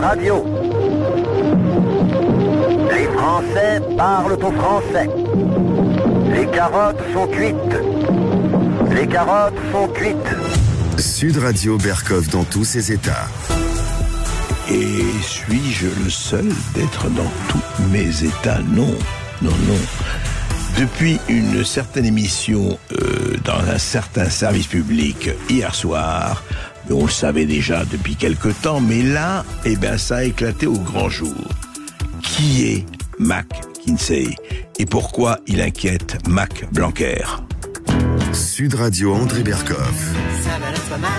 Radio. Les Français parlent au français. Les carottes sont cuites. Les carottes sont cuites. Sud Radio Berkov dans tous ses états. Et suis-je le seul d'être dans tous mes états? Non, non, non. Depuis une certaine émission dans un certain service public hier soir, on le savait déjà depuis quelque temps, mais là, ça a éclaté au grand jour. Qui est Mac Kinsey et pourquoi il inquiète Mac Blanquer? Sud Radio André Berkov. Ça balance pas mal.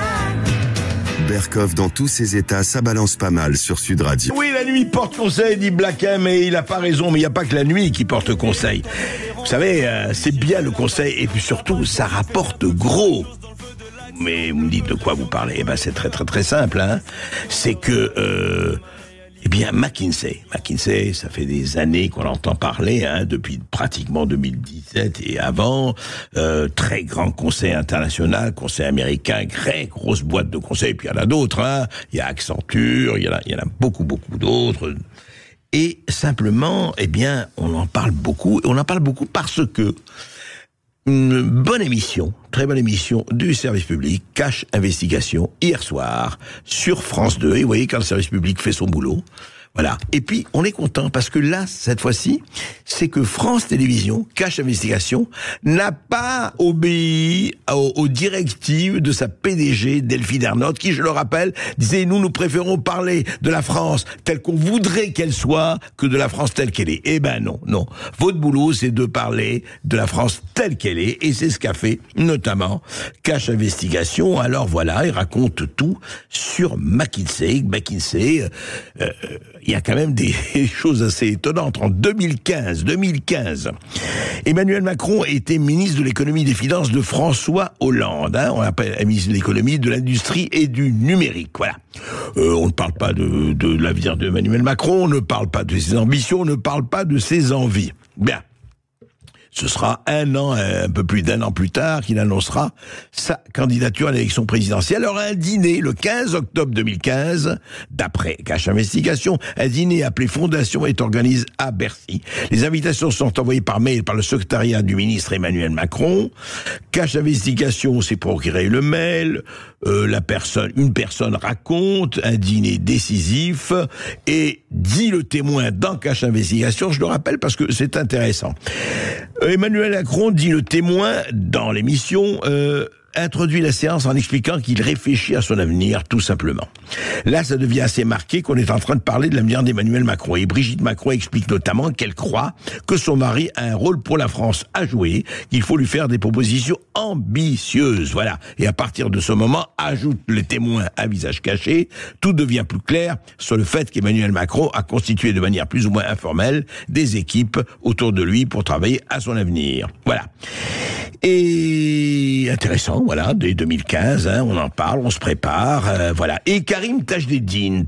Berkov dans tous ses états, ça balance pas mal sur Sud Radio. Oui, la nuit porte conseil, dit Black M, et il a pas raison, mais il n'y a pas que la nuit qui porte conseil. Vous savez, c'est bien le conseil, et puis surtout, ça rapporte gros. Mais vous me dites de quoi vous parlez? C'est très très très simple, hein. C'est que, McKinsey, ça fait des années qu'on entend parler, hein, depuis pratiquement 2017 et avant, très grand conseil international, conseil américain, grec, grosse boîte de conseil, puis il y en a d'autres, hein. Il y a Accenture, il y en a beaucoup d'autres. Et simplement, on en parle beaucoup, et on en parle beaucoup parce que une bonne émission, très bonne émission du service public, Cash Investigation, hier soir, sur France 2. Et vous voyez, quand le service public fait son boulot, voilà. Et puis, on est content, parce que là, cette fois-ci, c'est que France Télévisions, Cash Investigation, n'a pas obéi aux directives de sa PDG, Delphine Ernotte, qui, je le rappelle, disait, nous préférons parler de la France telle qu'on voudrait qu'elle soit, que de la France telle qu'elle est. Non. Votre boulot, c'est de parler de la France telle qu'elle est, et c'est ce qu'a fait, notamment, Cash Investigation. Alors voilà, il raconte tout sur McKinsey. Il y a quand même des choses assez étonnantes. En 2015, Emmanuel Macron était ministre de l'économie et des finances de François Hollande. Hein, on l'appelle ministre de l'économie, de l'industrie et du numérique. Voilà. On ne parle pas de l'avenir d'Emmanuel Macron, on ne parle pas de ses ambitions, on ne parle pas de ses envies. Bien. Ce sera un peu plus d'un an plus tard, qu'il annoncera sa candidature à l'élection présidentielle. Alors, un dîner, le 15 octobre 2015, d'après Cash Investigation, un dîner appelé Fondation est organisé à Bercy. Les invitations sont envoyées par mail par le secrétariat du ministre Emmanuel Macron. Cash Investigation s'est procuré le mail. Une personne raconte un dîner décisif et dit le témoin dans Cash Investigation. Je le rappelle parce que c'est intéressant. Emmanuel Macron dit le témoin dans l'émission, introduit la séance en expliquant qu'il réfléchit à son avenir, tout simplement. Là, ça devient assez marqué qu'on est en train de parler de l'avenir d'Emmanuel Macron. Et Brigitte Macron explique notamment qu'elle croit que son mari a un rôle pour la France à jouer, qu'il faut lui faire des propositions ambitieuses. Voilà. Et à partir de ce moment, ajoute le témoin à visage caché, tout devient plus clair sur le fait qu'Emmanuel Macron a constitué de manière plus ou moins informelle des équipes autour de lui pour travailler à son avenir. Voilà. Et intéressant, voilà, dès 2015, hein, on en parle, on se prépare, voilà. Et Karim Tajdeddine,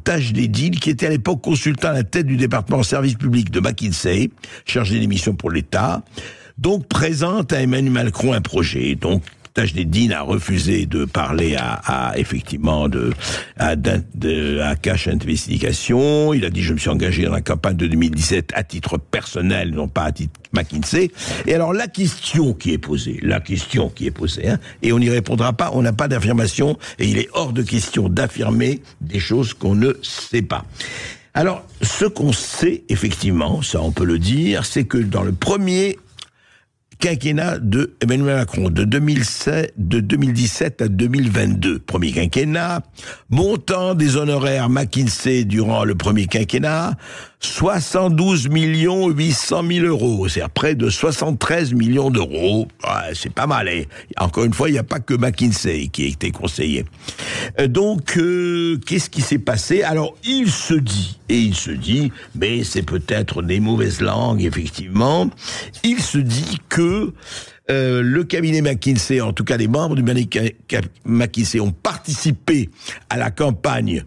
qui était à l'époque consultant à la tête du département service public de McKinsey, chargé des missions pour l'État, donc présente à Emmanuel Macron un projet. Donc Tajdeddine a refusé de parler à Cash Investigation. Il a dit, je me suis engagé dans la campagne de 2017 à titre personnel, non pas à titre McKinsey. Et alors, la question qui est posée, hein, et on n'y répondra pas, on n'a pas d'affirmation, et il est hors de question d'affirmer des choses qu'on ne sait pas. Alors, ce qu'on sait, effectivement, ça on peut le dire, c'est que dans le premier quinquennat de Emmanuel Macron, de 2017 à 2022. Premier quinquennat, montant des honoraires McKinsey durant le premier quinquennat, 72 800 000 euros, c'est-à-dire près de 73 millions d'euros. Ouais, c'est pas mal, hein. Encore une fois, il n'y a pas que McKinsey qui a été conseillé. Donc, qu'est-ce qui s'est passé? Alors, il se dit, mais c'est peut-être des mauvaises langues, effectivement, il se dit que le cabinet McKinsey, en tout cas les membres du McKinsey ont participé à la campagne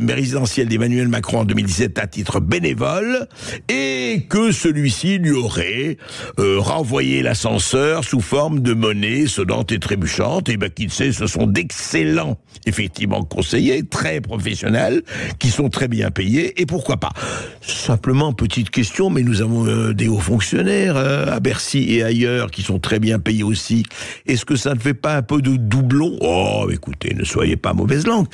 résidentielle d'Emmanuel Macron en 2017 à titre bénévole, et que celui-ci lui aurait renvoyé l'ascenseur sous forme de monnaie sonnante et trébuchante. Et McKinsey, ce sont d'excellents, effectivement, conseillers, très professionnels, qui sont très bien payés, et pourquoi pas. Simplement, petite question, mais nous avons des hauts fonctionnaires à Bercy et ailleurs qui sont très bien payés aussi. Est-ce que ça ne fait pas un peu de doublon? Oh, écoutez, ne soyez pas mauvaise langue.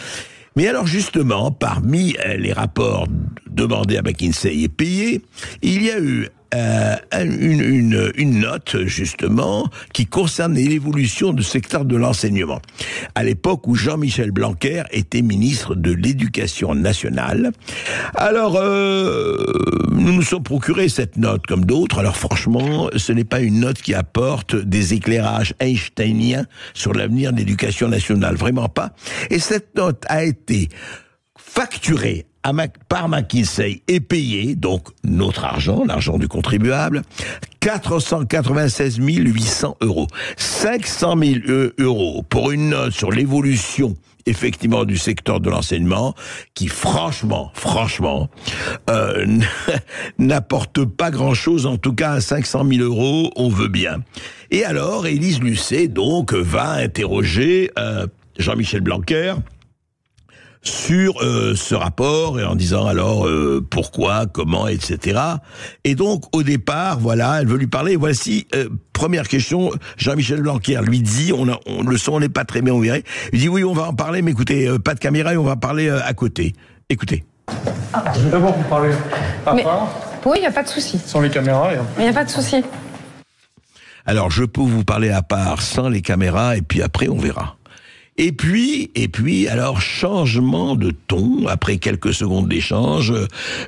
Mais alors justement, parmi les rapports demandés à McKinsey et payés, il y a eu une note, justement, qui concernait l'évolution du secteur de l'enseignement. À l'époque où Jean-Michel Blanquer était ministre de l'Éducation nationale. Alors, nous nous sommes procuré cette note, comme d'autres. Alors franchement, ce n'est pas une note qui apporte des éclairages einsteiniens sur l'avenir de l'Éducation nationale. Vraiment pas. Et cette note a été facturée par McKinsey et payé, donc notre argent, l'argent du contribuable, 496 800 €. 500 000 € pour une note sur l'évolution, effectivement, du secteur de l'enseignement, qui franchement, n'apporte pas grand-chose, en tout cas à 500 000 €, on veut bien. Et alors, Élise Lucet, donc, va interroger Jean-Michel Blanquer sur ce rapport, et en disant alors pourquoi, comment, etc. Et donc au départ, voilà, elle veut lui parler. Voici première question. Jean-Michel Blanquer lui dit, le son n'est pas très bien, on verrait. Il dit oui, on va en parler, mais écoutez, pas de caméra et on va parler à côté. Écoutez. Je vais d'abord vous parler à part. Oui, il n'y a pas de souci. Sans les caméras. Il n'y a pas de souci. Alors je peux vous parler à part, sans les caméras, et puis après on verra. Et puis, alors, changement de ton, après quelques secondes d'échange,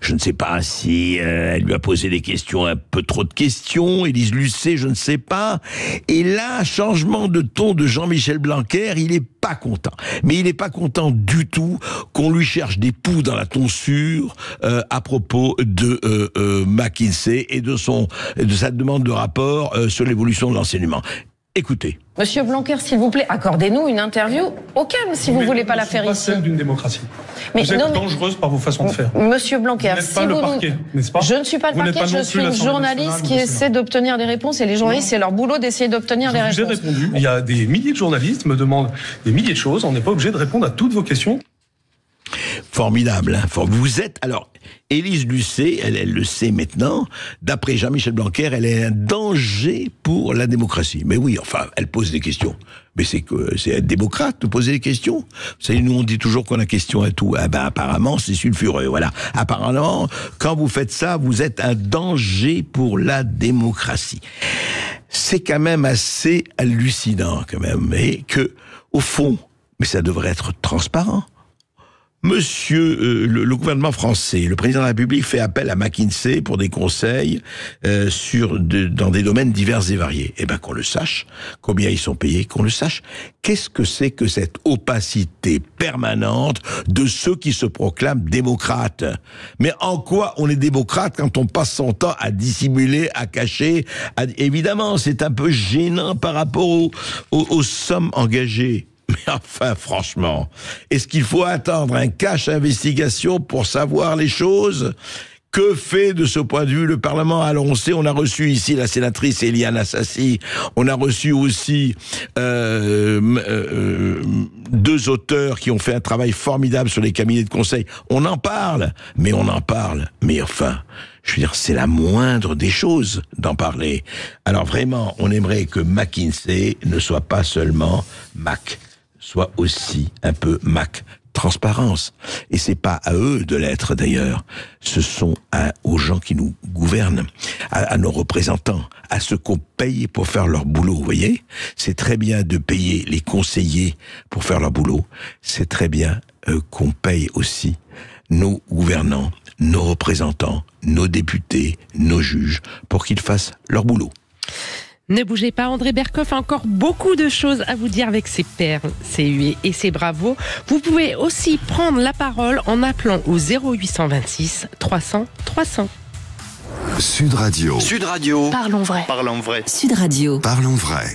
je ne sais pas si elle lui a posé des questions, un peu trop de questions, Élise Lucet, je ne sais pas. Et là, changement de ton de Jean-Michel Blanquer, il est pas content. Mais il n'est pas content du tout qu'on lui cherche des poux dans la tonsure à propos de McKinsey et de sa demande de rapport sur l'évolution de l'enseignement. Écoutez. Monsieur Blanquer, s'il vous plaît, accordez-nous une interview au calme si vous ne voulez pas la faire ici. Ce n'est pas celle d'une démocratie. Vous êtes dangereuse par vos façons de faire. Monsieur Blanquer, si vous... parquet, n'est-ce pas ? Je ne suis pas le parquet, je suis une journaliste qui essaie d'obtenir des réponses, et les journalistes, c'est leur boulot d'essayer d'obtenir des réponses. Je vous ai répondu. Il y a des milliers de journalistes me demandent des milliers de choses. On n'est pas obligé de répondre à toutes vos questions. Formidable. Hein. Vous êtes... Alors, Élise Lucet, elle le sait maintenant, d'après Jean-Michel Blanquer, elle est un danger pour la démocratie. Mais oui, enfin, elle pose des questions. Mais c'est être démocrate de poser des questions. Vous savez, nous on dit toujours qu'on a question à tout. Ah ben apparemment, c'est sulfureux, voilà. Apparemment, quand vous faites ça, vous êtes un danger pour la démocratie. C'est quand même assez hallucinant, quand même, et que, au fond, mais ça devrait être transparent. Monsieur, le gouvernement français, le président de la République fait appel à McKinsey pour des conseils dans des domaines divers et variés. Eh ben qu'on le sache, combien ils sont payés, qu'on le sache. Qu'est-ce que c'est que cette opacité permanente de ceux qui se proclament démocrates? Mais en quoi on est démocrate quand on passe son temps à dissimuler, à cacher? Évidemment, c'est un peu gênant par rapport aux sommes engagées. Mais enfin, franchement, est-ce qu'il faut attendre un cache investigation pour savoir les choses? Que fait de ce point de vue le Parlement? Alors on sait, on a reçu ici la sénatrice Éliane Assassi, on a reçu aussi deux auteurs qui ont fait un travail formidable sur les cabinets de conseil. On en parle, mais enfin, je veux dire, c'est la moindre des choses d'en parler. Alors vraiment, on aimerait que McKinsey ne soit pas seulement Mac, soit aussi un peu Mac. Transparence. Et c'est pas à eux de l'être d'ailleurs. Ce sont aux gens qui nous gouvernent, à nos représentants, à ceux qu'on paye pour faire leur boulot, vous voyez? C'est très bien de payer les conseillers pour faire leur boulot. C'est très bien qu'on paye aussi nos gouvernants, nos représentants, nos députés, nos juges, pour qu'ils fassent leur boulot. Ne bougez pas, André Berkoff a encore beaucoup de choses à vous dire avec ses perles, ses huées et ses bravos. Vous pouvez aussi prendre la parole en appelant au 0826 300 300. Sud Radio. Sud Radio. Parlons vrai. Parlons vrai. Sud Radio. Parlons vrai.